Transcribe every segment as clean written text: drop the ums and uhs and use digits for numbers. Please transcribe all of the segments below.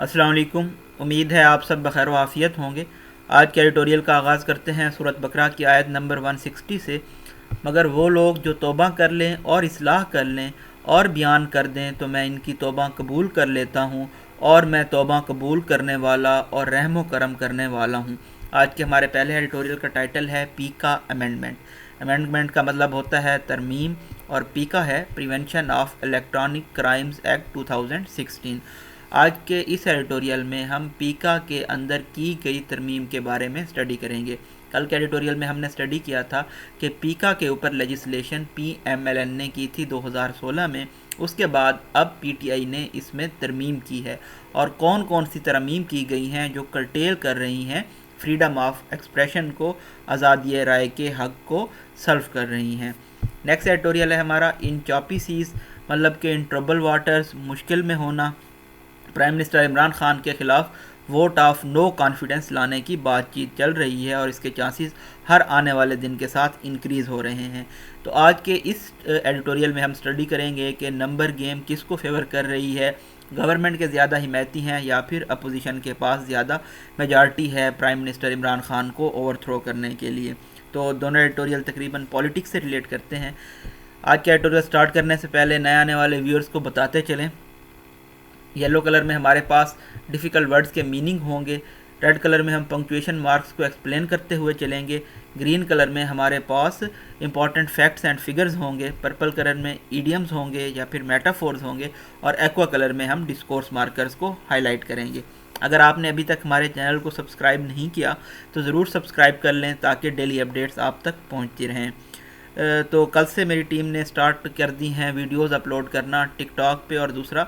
السلام علیکم، امید ہے آپ سب بخیر و عافیت ہوں گے۔ آج کے ایڈیٹوریل کا آغاز کرتے ہیں سورۃ بقرہ کی آیت نمبر 160 سے۔ مگر وہ لوگ جو توبہ کر لیں اور اصلاح کر لیں اور بیان کر دیں تو میں ان کی توبہ قبول کر لیتا ہوں، اور میں توبہ قبول کرنے والا اور رحم و کرم کرنے والا ہوں۔ آج کے ہمارے پہلے ایڈیٹوریل کا ٹائٹل ہے پیکا امینڈمنٹ۔ امینڈمنٹ کا مطلب ہوتا ہے ترمیم، اور پیکا ہے prevention of electronic crimes act 2016۔ آج کے اس ایڈیٹوریل میں ہم پیکا کے اندر کی گئی ترمیم کے بارے میں اسٹڈی کریں گے۔ کل کے ایڈیٹوریل میں ہم نے اسٹڈی کیا تھا کہ پیکا کے اوپر لیجسلیشن PMLN نے کی تھی 2016 میں، اس کے بعد اب PTI نے اس میں ترمیم کی ہے، اور کون کون سی ترمیم کی گئی ہیں جو کرٹیل کر رہی ہیں فریڈم آف ایکسپریشن کو، آزادی رائے کے حق کو سلب کر رہی ہیں۔ نیکسٹ ایڈیٹوریل ہے ہمارا ان چاپی سیز، مطلب کہ ان ٹربل واٹرز، مشکل میں ہونا۔ پرائم منسٹر عمران خان کے خلاف ووٹ آف نو کانفیڈنس لانے کی بات چیت چل رہی ہے، اور اس کے چانسز ہر آنے والے دن کے ساتھ انکریز ہو رہے ہیں۔ تو آج کے اس ایڈیٹوریل میں ہم اسٹڈی کریں گے کہ نمبر گیم کس کو فیور کر رہی ہے، گورنمنٹ کے زیادہ حمایتی ہیں یا پھر اپوزیشن کے پاس زیادہ میجارٹی ہے پرائم منسٹر عمران خان کو اوور تھرو کرنے کے لیے۔ تو دونوں ایڈیٹوریل تقریباً پالیٹکس سے ریلیٹ کرتے ہیں۔ آج کے ایڈیٹوریل سٹارٹ کرنے سے پہلے نئے آنے والے ویورز کو بتاتے چلیں، یلو کلر میں ہمارے پاس ڈیفیکلٹ ورڈز کے میننگ ہوں گے، ریڈ کلر میں ہم پنکچویشن مارکس کو ایکسپلین کرتے ہوئے چلیں گے، گرین کلر میں ہمارے پاس امپورٹنٹ فیکٹس اینڈ فگرز ہوں گے، پرپل کلر میں ایڈیمز ہوں گے یا پھر میٹافورز ہوں گے، اور ایکوا کلر میں ہم ڈسکورس مارکرز کو ہائی لائٹ کریں گے۔ اگر آپ نے ابھی تک ہمارے چینل کو سبسکرائب نہیں کیا تو ضرور سبسکرائب کر لیں تاکہ ڈیلی اپڈیٹس آپ تک پہنچتی رہیں۔ تو کل سے میری ٹیم نے سٹارٹ کر دی ہیں ویڈیوز اپلوڈ کرنا ٹک ٹاک پہ، اور دوسرا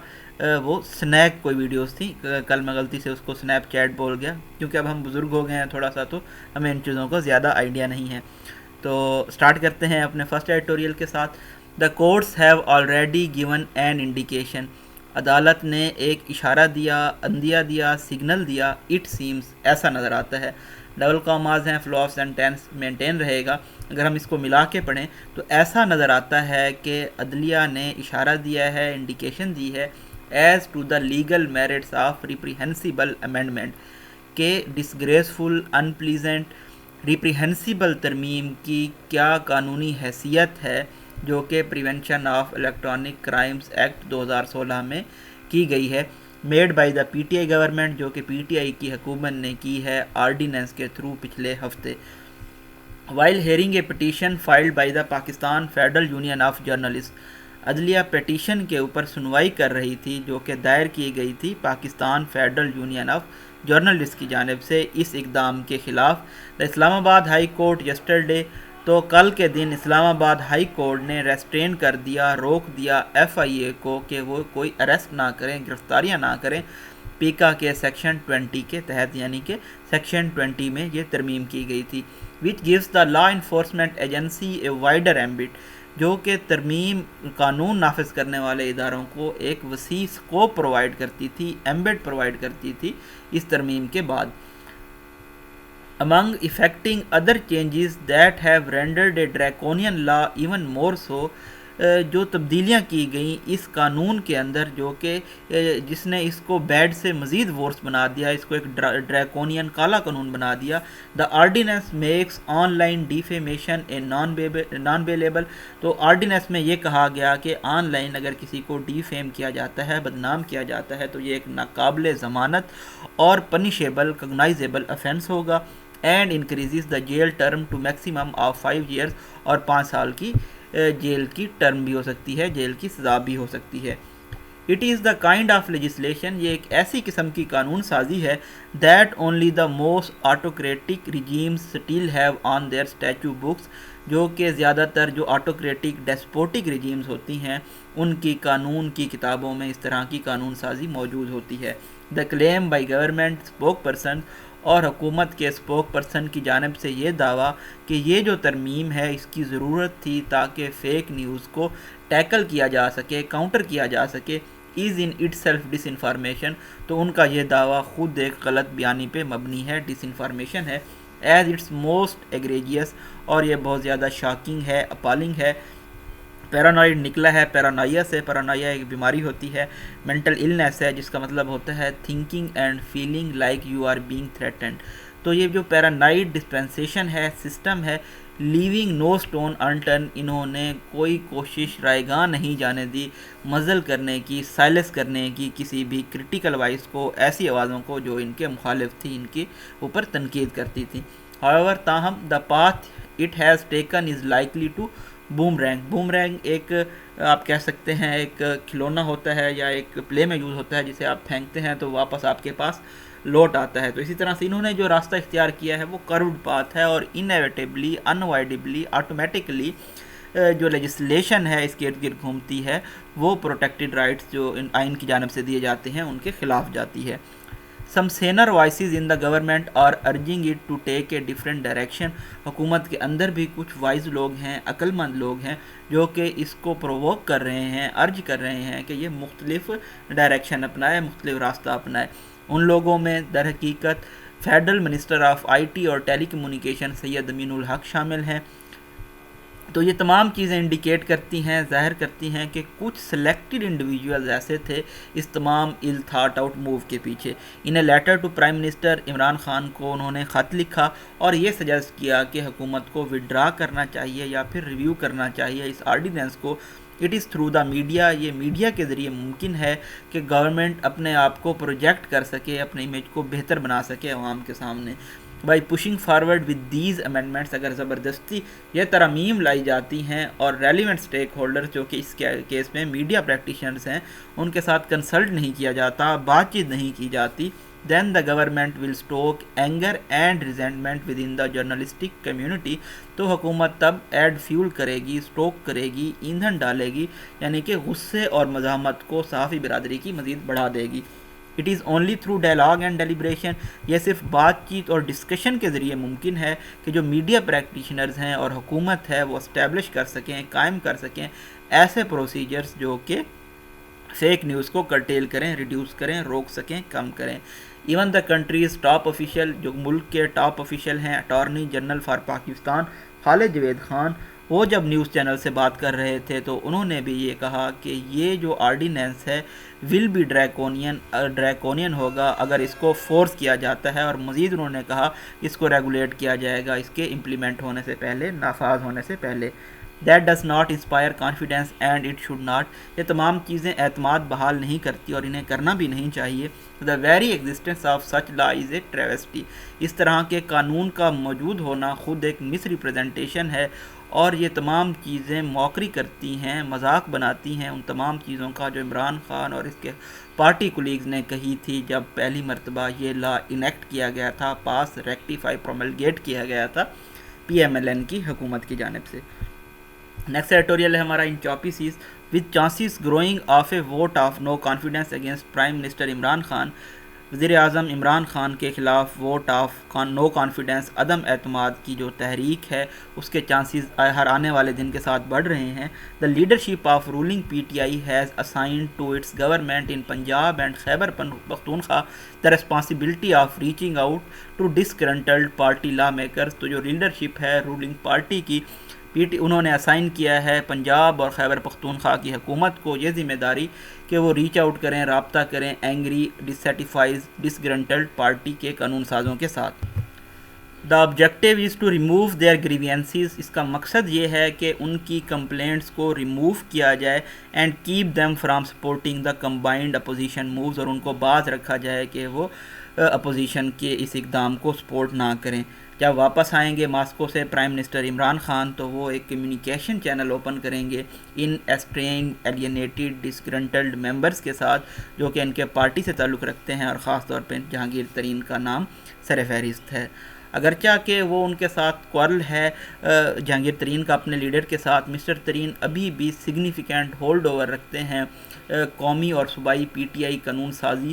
وہ سنیک کوئی ویڈیوز تھی، کل میں غلطی سے اس کو سنیپ چیٹ بول گیا، کیونکہ اب ہم بزرگ ہو گئے ہیں تھوڑا سا، تو ہمیں ان چیزوں کا زیادہ آئیڈیا نہیں ہے۔ تو سٹارٹ کرتے ہیں اپنے فرسٹ ایڈیٹوریل کے ساتھ۔ The courts have already given an indication. عدالت نے ایک اشارہ دیا، عندیہ دیا، سگنل دیا، اٹ سیمز، ایسا نظر آتا ہے۔ ڈبل کاماز ہیں، فلو آف سینٹینس مینٹین رہے گا۔ اگر ہم اس کو ملا کے پڑھیں تو ایسا نظر آتا ہے کہ عدلیہ نے اشارہ دیا ہے، انڈیکیشن دی ہے as to the legal merits of reprehensible amendment, کہ ڈسگریسفل، ان پلیزنٹ، ریپریہنسیبل ترمیم کی کیا قانونی حیثیت ہے جو کہ prevention of electronic crimes act 2016 میں کی گئی ہے، made by the PTI government, جو کہ PTI کی حکومت نے کی ہے آرڈیننس کے تھرو پچھلے ہفتے۔ While hearing a petition filed by the Pakistan federal union of journalist, عدلیہ پیٹیشن کے اوپر سنوائی کر رہی تھی جو کہ دائر کی گئی تھی Pakistan federal union of journalist کی جانب سے اس اقدام کے خلاف۔ اسلام آباد ہائی کورٹ یسٹرڈے، تو کل کے دن اسلام آباد ہائی کورٹ نے ریسٹرین کر دیا، روک دیا FIA کو کہ وہ کوئی اریسٹ نہ کریں، گرفتاریاں نہ کریں پیکا کے سیکشن 20 کے تحت، یعنی کہ سیکشن 20 میں یہ ترمیم کی گئی تھی، which gives the law enforcement agency a wider ambit، جو کہ ترمیم قانون نافذ کرنے والے اداروں کو ایک وسیع سکوپ پرووائڈ کرتی تھی، ایمبٹ پرووائڈ کرتی تھی اس ترمیم کے بعد۔ among effecting other changes that have rendered a draconian law even more so، جو تبدیلیاں کی گئیں اس قانون کے اندر جو کہ جس نے اس کو بیڈ سے مزید ورس بنا دیا، اس کو ایک ڈریکونین کالا قانون بنا دیا۔ The ordinance makes online defamation a non bailable, تو آرڈیننس میں یہ کہا گیا کہ آن لائن اگر کسی کو ڈیفیم کیا جاتا ہے، بدنام کیا جاتا ہے، تو یہ ایک ناقابل ضمانت اور پنشیبل کگنائزیبل افینس ہوگا، and increases the jail term to maximum of 5 years, اور 5 سال کی جیل کی ٹرم بھی ہو سکتی ہے، جیل کی سزا بھی ہو سکتی ہے۔ It is the kind of legislation, یہ ایک ایسی قسم کی قانون سازی ہے that only the most autocratic regimes still have on their statute books, جو کہ زیادہ تر جو آٹوکریٹک ڈیسپوٹک ریجیمز ہوتی ہیں ان کی قانون کی کتابوں میں اس طرح کی قانون سازی موجود ہوتی ہے۔ دا کلیم بائی گورنمنٹ اسپوک پرسن، اور حکومت کے اسپوک پرسن کی جانب سے یہ دعویٰ کہ یہ جو ترمیم ہے اس کی ضرورت تھی تاکہ فیک نیوز کو ٹیکل کیا جا سکے، کاؤنٹر کیا جا سکے، is in itself disinformation, تو ان کا یہ دعویٰ خود ایک غلط بیانی پہ مبنی ہے، ڈس انفارمیشن ہے، ایز اٹس موسٹ ایگریجیس، اور یہ بہت زیادہ شاکنگ ہے، اپالنگ ہے، پیرانوائڈ نکلا ہے پیرانویا سے. پیرانویا ایک بیماری ہوتی ہے, مینٹل النیس ہے, جس کا مطلب ہوتا ہے thinking and feeling like you are being threatened. تو یہ جو پیرانوائڈ ڈسپینسیشن ہے, سسٹم ہے, لیونگ نو اسٹون انٹرن, انہوں نے کوئی کوشش رائیگاں نہیں جانے دی مزل کرنے کی, سائلس کرنے کی کسی بھی کرٹیکل وائس کو, ایسی آوازوں کو جو ان کے مخالف تھی, ان کے اوپر تنقید کرتی تھی. however تاہم the path it has taken is likely to boomerang. Boomerang ایک آپ کہہ سکتے ہیں ایک کھلونا ہوتا ہے یا ایک پلے میں یوز ہوتا ہے, جسے آپ پھینکتے ہیں تو واپس آپ کے پاس لوٹ آتا ہے. تو اسی طرح سے انہوں نے جو راستہ اختیار کیا ہے وہ کروڈ پاتھ ہے, اور انیویٹیبلی, انوائڈیبلی, آٹومیٹکلی جو لیجسلیشن ہے اس کے ارد گرد گھومتی ہے, وہ پروٹیکٹڈ رائٹس جو آئین کی جانب سے دیے جاتے ہیں ان کے خلاف جاتی ہے. Some senior voices in the government are urging it to take a different direction. حکومت کے اندر بھی کچھ وائز لوگ ہیں, عقل مند لوگ ہیں, جو کہ اس کو پرووک کر رہے ہیں, ارج کر رہے ہیں کہ یہ مختلف ڈائریکشن اپنائے, مختلف راستہ اپنائے. ان لوگوں میں در حقیقت federal minister of I T اور ٹیلی کمیونیکیشن سید امین الحق شامل ہیں. تو یہ تمام چیزیں انڈیکیٹ کرتی ہیں, ظاہر کرتی ہیں کہ کچھ سلیکٹڈ انڈیویجولز ایسے تھے اس تمام ill thought out موو کے پیچھے. In a letter to prime minister Imran Khan کو انہوں نے خط لکھا اور یہ سجیسٹ کیا کہ حکومت کو وڈرا کرنا چاہیے یا پھر ریویو کرنا چاہیے اس آرڈیننس کو. It is through the media, یہ میڈیا کے ذریعے ممکن ہے کہ گورنمنٹ اپنے آپ کو پروجیکٹ کر سکے, اپنے امیج کو بہتر بنا سکے عوام کے سامنے. By pushing forward with these amendments, اگر زبردستی یہ ترامیم لائی جاتی ہیں اور ریلیونٹ اسٹیک ہولڈرز جو کہ اس کیس میں میڈیا پریکٹیشنرز ہیں ان کے ساتھ کنسلٹ نہیں کیا جاتا, بات چیت نہیں کی جاتی, then the government will stoke anger and resentment within the journalistic community. تو حکومت تب ایڈ فیول کرے گی, سٹوک کرے گی, ایندھن ڈالے گی, یعنی کہ غصے اور مزاحمت کو صحافی برادری کی مزید بڑھا دے گی. It is only through dialogue and deliberation, یہ صرف بات چیت اور ڈسکشن کے ذریعے ممکن ہے کہ جو میڈیا پریکٹیشنرز ہیں اور حکومت ہے وہ اسٹیبلش کر سکیں, قائم کر سکیں ایسے پروسیجرز جو کہ فیک نیوز کو کرٹیل کریں, ریڈیوس کریں, روک سکیں, کم کریں. Even the countries top official, جو ملک کے ٹاپ آفیشیل ہیں, اٹارنی جنرل فار پاکستان خالد جوید خان, وہ جب نیوز چینل سے بات کر رہے تھے تو انہوں نے بھی یہ کہا کہ یہ جو آرڈیننس ہے ول بی ڈریکونین ہوگا اگر اس کو فورس کیا جاتا ہے, اور مزید انہوں نے کہا اس کو ریگولیٹ کیا جائے گا اس کے امپلیمنٹ ہونے سے پہلے, نافذ ہونے سے پہلے. That does not inspire confidence and it should not. یہ تمام چیزیں اعتماد بحال نہیں کرتی اور انہیں کرنا بھی نہیں چاہیے. The very existence of such law is a travesty. اس طرح کے قانون کا موجود ہونا خود ایک مس ریپریزنٹیشن ہے, اور یہ تمام چیزیں موقری کرتی ہیں, مذاق بناتی ہیں ان تمام چیزوں کا جو عمران خان اور اس کے پارٹی کولیگز نے کہی تھی جب پہلی مرتبہ یہ لا انیکٹ کیا گیا تھا, پاس ریکٹیفائی پروملگیٹ کیا گیا تھا PMLN کی حکومت کی جانب سے. نیکسٹ ایڈیٹوریل ہے ہمارا ان چاپیسیز with chances growing of a vote of no confidence against Prime minister Imran Khan. وزیر اعظم عمران خان کے خلاف ووٹ آف نو کانفیڈنس, عدم اعتماد کی جو تحریک ہے اس کے چانسز ہر آنے والے دن کے ساتھ بڑھ رہے ہیں. The leadership of ruling PTI has assigned to its government in Punjab and Khyber Pakhtunkhwa the responsibility of reaching out to disgruntled party lawmakers. تو جو لیڈرشپ ہے رولنگ پارٹی کی انہوں نے اسائن کیا ہے پنجاب اور خیبر پختونخوا کی حکومت کو یہ ذمہ داری کہ وہ ریچ آؤٹ کریں, رابطہ کریں اینگری, ڈسسیٹیفائز, ڈسگرنٹلڈ پارٹی کے قانون سازوں کے ساتھ. The objective is to remove their grievances. اس کا مقصد یہ ہے کہ ان کی کمپلینٹس کو ریموو کیا جائے and keep them from supporting the combined opposition moves, اور ان کو باز رکھا جائے کہ وہ اپوزیشن کے اس اقدام کو سپورٹ نہ کریں. جب واپس آئیں گے ماسکو سے پرائم منسٹر عمران خان تو وہ ایک کمیونیکیشن چینل اوپن کریں گے ان اسٹرین ایلینیٹڈ ڈسگرنٹلڈ ممبرز کے ساتھ جو کہ ان کے پارٹی سے تعلق رکھتے ہیں, اور خاص طور پہ جہانگیر ترین کا نام سر فہرست ہے. اگرچہ کہ وہ ان کے ساتھ کوارل ہے جہانگیر ترین کا اپنے لیڈر کے ساتھ, مسٹر ترین ابھی بھی سگنیفیکنٹ ہولڈ اوور رکھتے ہیں قومی اور صوبائی PTI قانون سازی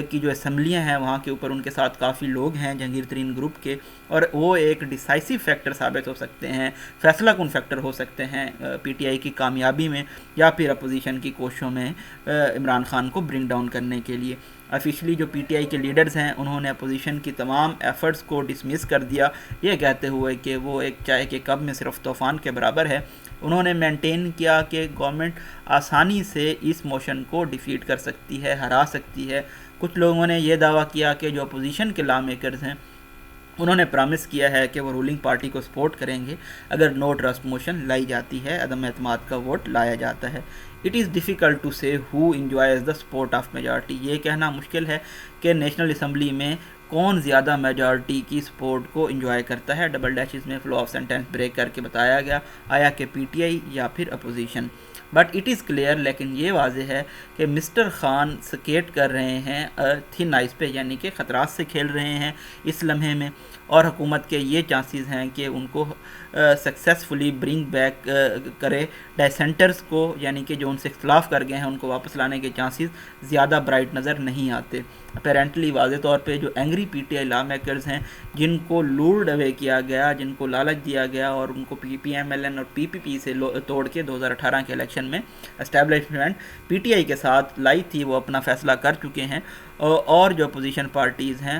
کی جو اسمبلیاں ہیں وہاں کے اوپر. ان کے ساتھ کافی لوگ ہیں جہانگیر ترین گروپ کے, اور وہ ایک ڈیسائسو فیکٹر ثابت ہو سکتے ہیں, فیصلہ کن فیکٹر ہو سکتے ہیں PTI کی کامیابی میں یا پھر اپوزیشن کی کوششوں میں عمران خان کو برنگ ڈاؤن کرنے کے لیے. آفیشلی جو پی ٹی آئی کے لیڈرز ہیں انہوں نے اپوزیشن کی تمام ایفرٹس کو ڈسمس کر دیا، یہ کہتے ہوئے کہ وہ ایک چائے کے کپ میں صرف طوفان کے برابر ہے۔ انہوں نے مینٹین کیا کہ گورنمنٹ آسانی سے اس موشن کو ڈیفیٹ کر سکتی ہے، ہرا سکتی ہے۔ کچھ لوگوں نے یہ دعویٰ کیا کہ جو اپوزیشن کے لا میکرز ہیں انہوں نے پرامس کیا ہے کہ وہ رولنگ پارٹی کو سپورٹ کریں گے اگر نو ٹرسٹ موشن لائی جاتی ہے، عدم اعتماد کا ووٹ لایا جاتا ہے۔ It is difficult to say who enjoys the support of majority, یہ کہنا مشکل ہے کہ نیشنل اسمبلی میں کون زیادہ میجارٹی کی سپورٹ کو انجوائے کرتا ہے۔ ڈبل ڈیشز میں فلو آف سینٹینس بریک کر کے بتایا گیا، آیا کہ پی ٹی آئی یا پھر opposition. But it is clear, لیکن یہ واضح ہے کہ مسٹر خان سکیٹ کر رہے ہیں تھن آئس پہ، یعنی کہ خطرات سے کھیل رہے ہیں اس لمحے میں، اور حکومت کے یہ چانسز ہیں کہ ان کو سکسیسفلی برنگ بیک کرے ڈائسینٹرز کو، یعنی کہ جو ان سے اختلاف کر گئے ہیں ان کو واپس لانے کے چانسز زیادہ برائٹ نظر نہیں آتے۔ اپیرنٹلی واضح طور پہ جو angry P T I law makers ہیں، جن کو لورڈ اوے کیا گیا، جن کو لالچ دیا گیا اور ان کو پی ایم ایل این اور پی پی پی سے توڑ کے 2018 کے الیکشن میں اسٹیبلشمنٹ پی ٹی آئی کے ساتھ لائی تھی، وہ اپنا فیصلہ کر چکے ہیں، اور جو اپوزیشن پارٹیز ہیں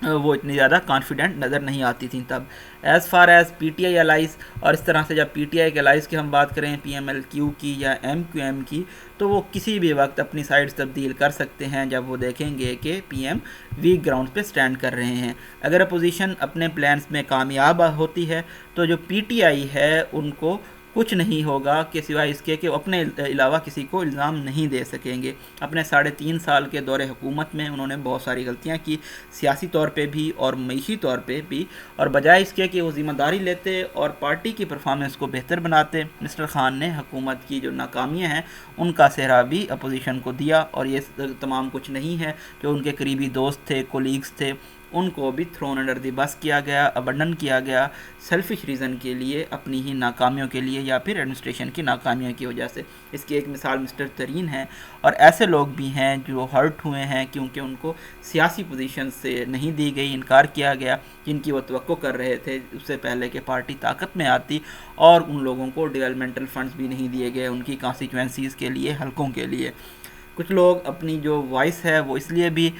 وہ اتنی زیادہ کانفیڈنٹ نظر نہیں آتی تھیں تب۔ As far as P T I allies, اور اس طرح سے جب پی ٹی آئی کے الائز کی ہم بات کریں، پی ایم ایل کیو کی یا ایم کیو ایم کی، تو وہ کسی بھی وقت اپنی سائڈز تبدیل کر سکتے ہیں جب وہ دیکھیں گے کہ پی ایم ویک گراؤنڈ پہ سٹینڈ کر رہے ہیں۔ اگر اپوزیشن اپنے پلانز میں کامیاب ہوتی ہے تو جو پی ٹی آئی ہے ان کو کچھ نہیں ہوگا کہ سوائے اس کے کہ وہ اپنے علاوہ کسی کو الزام نہیں دے سکیں گے۔ اپنے 3.5 سال کے دور حکومت میں انہوں نے بہت ساری غلطیاں کی، سیاسی طور پہ بھی اور معیشی طور پہ بھی، اور بجائے اس کے کہ وہ ذمہ داری لیتے اور پارٹی کی پرفارمنس کو بہتر بناتے، مسٹر خان نے حکومت کی جو ناکامیاں ہیں ان کا سہرا بھی اپوزیشن کو دیا، اور یہ تمام کچھ نہیں ہے، جو ان کے قریبی دوست تھے، کولیگز تھے، ان کو بھی تھرون انڈر دی بس کیا گیا، ابنڈن کیا گیا سیلفش ریزن کے لیے، اپنی ہی ناکامیوں کے لیے یا پھر ایڈمنسٹریشن کی ناکامیوں کی وجہ سے۔ اس کی ایک مثال مسٹر ترین ہے، اور ایسے لوگ بھی ہیں جو ہرٹ ہوئے ہیں کیونکہ ان کو سیاسی پوزیشن سے نہیں دی گئی، انکار کیا گیا، جن کی وہ توقع کر رہے تھے اس سے پہلے کہ پارٹی طاقت میں آتی، اور ان لوگوں کو ڈیولپمنٹل فنڈز بھی نہیں دیے گئے ان کی کانسٹیچوئنسیز کے لیے، حلقوں کے لیے۔ کچھ لوگ اپنی جو وائس ہے وہ اس لیے بھی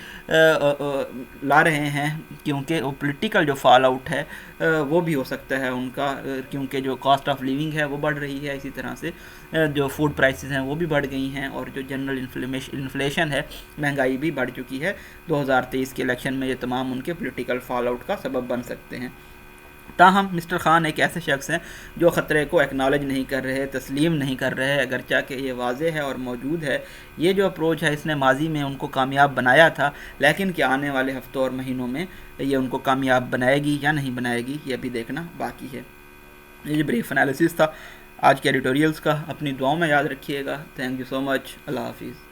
لا رہے ہیں کیونکہ وہ پولیٹیکل جو فال آؤٹ ہے وہ بھی ہو سکتا ہے ان کا، کیونکہ جو کاسٹ آف لیونگ ہے وہ بڑھ رہی ہے، اسی طرح سے جو فوڈ پرائسز ہیں وہ بھی بڑھ گئی ہیں، اور جو جنرل انفلیشن ہے، مہنگائی بھی بڑھ چکی ہے۔ 2023 کے الیکشن میں یہ تمام ان کے پولیٹیکل فال آؤٹ کا سبب بن سکتے ہیں۔ تاہم مسٹر خان ایک ایسے شخص ہیں جو خطرے کو ایکنالج نہیں کر رہے، تسلیم نہیں کر رہے، اگرچہ کہ یہ واضح ہے اور موجود ہے۔ یہ جو اپروچ ہے اس نے ماضی میں ان کو کامیاب بنایا تھا، لیکن کہ آنے والے ہفتوں اور مہینوں میں یہ ان کو کامیاب بنائے گی یا نہیں بنائے گی، یہ بھی دیکھنا باقی ہے۔ یہ بریف انالیسس تھا آج کے ایڈیٹوریلز کا، اپنی دعاؤں میں یاد رکھیے گا۔ تھینک یو سو مچ، اللہ حافظ۔